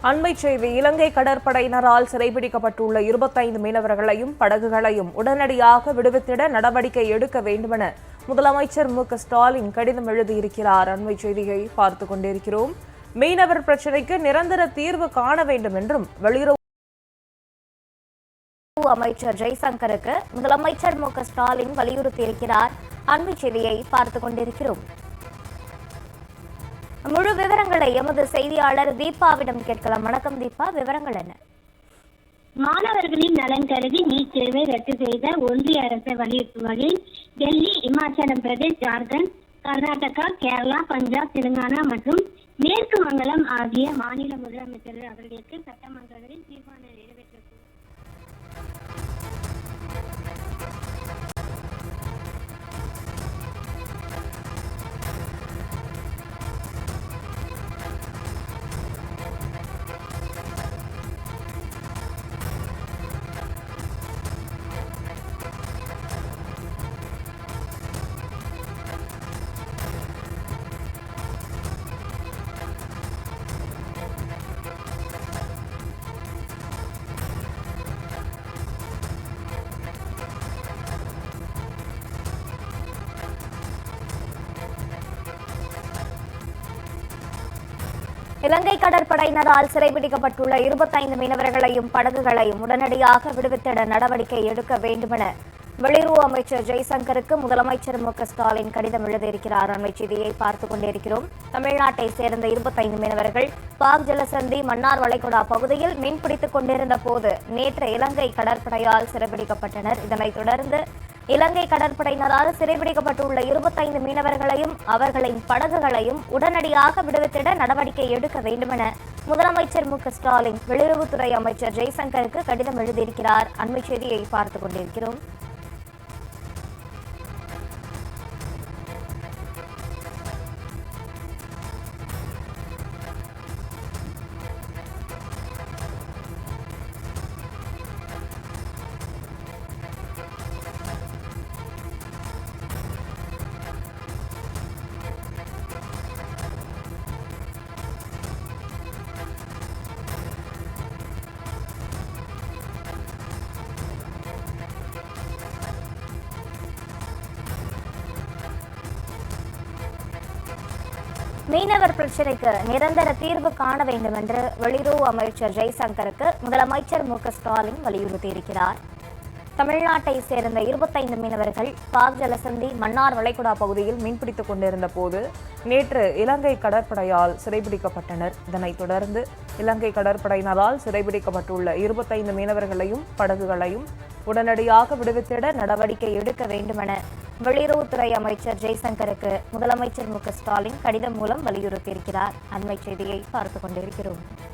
அண்மை செய்தி இலங்கை கடற்படையினரால் சிறைபிடிக்கப்பட்டுள்ள 25 மீனவர்களையும் படகுகளையும் உடனடியாக விடுவித்திட நடவடிக்கை எடுக்க வேண்டுமென முதலமைச்சர் மு.க.ஸ்டாலின் கடிதம் எழுதியிருக்கிறார். அண்மை செய்தியை பார்த்துக் கொண்டிருக்கிறோம். மீனவர் பிரச்சினைக்கு நிரந்தர தீர்வு காண வேண்டும் என்றும் வெளியுறவு அமைச்சர் ஜெய்சங்கருக்கு முதலமைச்சர் மு.க.ஸ்டாலின் வலியுறுத்தியிருக்கிறார். அண்மை செய்தியை பார்த்துக் கொண்டிருக்கிறோம். முழு விவரங்களை எமது செய்தியாளர் தீபாவிடம் கேட்கலாம். வணக்கம் தீபா, விவரங்கள் என்ன? மாணவர்களின் நலன் கருதி நீட் தேர்வை ரத்து செய்த ஒன்றிய அரசை வலியுறுத்தும் வகையில் டெல்லி, இமாச்சலம் பிரதேஷ், ஜார்க்கண்ட், கர்நாடகா, கேரளா, பஞ்சாப், தெலுங்கானா மற்றும் மேற்கு வங்காளம் ஆகிய மாநில முதலமைச்சர்கள் அவர்களுக்கு சட்டமன்றங்களில் தீர்மானம் நிறைவேற்றப்படும். இலங்கை கடற்படையினரால் சிறைபிடிக்கப்பட்டுள்ள 25 மீனவர்களையும் படகுகளையும் உடனடியாக விடுவித்திட நடவடிக்கை எடுக்க வேண்டுமென வெளியுறவு அமைச்சர் ஜெய்சங்கருக்கு முதலமைச்சர் மு.க.ஸ்டாலின் கடிதம் எழுதியிருக்கிறார். அண்மை செய்தியை பார்த்துக் கொண்டிருக்கிறோம். தமிழ்நாட்டை சேர்ந்த 25 மீனவர்கள் பாக் ஜலசந்தி மன்னார் வளைகுடா பகுதியில் மீன்பிடித்துக் கொண்டிருந்த போது நேற்று இலங்கை கடற்படையால் சிறைபிடிக்கப்பட்டனர். இதனைத் தொடர்ந்து இலங்கை கடற்படையினரால் சிறைபிடிக்கப்பட்டுள்ள 25 மீனவர்களையும் அவர்களின் படகுகளையும் உடனடியாக விடுவித்திட நடவடிக்கை எடுக்க வேண்டுமென முதலமைச்சர் மு.க.ஸ்டாலின் வெளியுறவுத்துறை அமைச்சர் ஜெய்சங்கருக்கு கடிதம் எழுதியிருக்கிறார். அண்மை செய்தியை பார்த்துக் கொண்டிருக்கிறோம். மீனவர் பிரச்சினைக்கு நிரந்தர தீர்வு காண வேண்டும் என்று வெளியுறவு அமைச்சர் ஜெய்சங்கருக்கு முதலமைச்சர் மு.க.ஸ்டாலின் வலியுறுத்தியிருக்கிறார். தமிழ்நாட்டை சேர்ந்த 25 மீனவர்கள் பாக் ஜலசந்தி மன்னார் வளைகுடா பகுதியில் மீன்பிடித்துக் கொண்டிருந்த போது நேற்று இலங்கை கடற்படையால் சிறைபிடிக்கப்பட்டனர். இதனைத் தொடர்ந்து இலங்கை கடற்படையினரால் சிறைபிடிக்கப்பட்டுள்ள 25 மீனவர்களையும் படகுகளையும் உடனடியாக விடுவித்திட நடவடிக்கை எடுக்க வேண்டுமென வெளியுறவுத்துறை அமைச்சர் ஜெய்சங்கருக்கு முதலமைச்சர் மு.க.ஸ்டாலின் கடிதம் மூலம் வலியுறுத்தியிருக்கிறார். அண்மை செய்தியை பார்த்துக் கொண்டிருக்கிறோம்.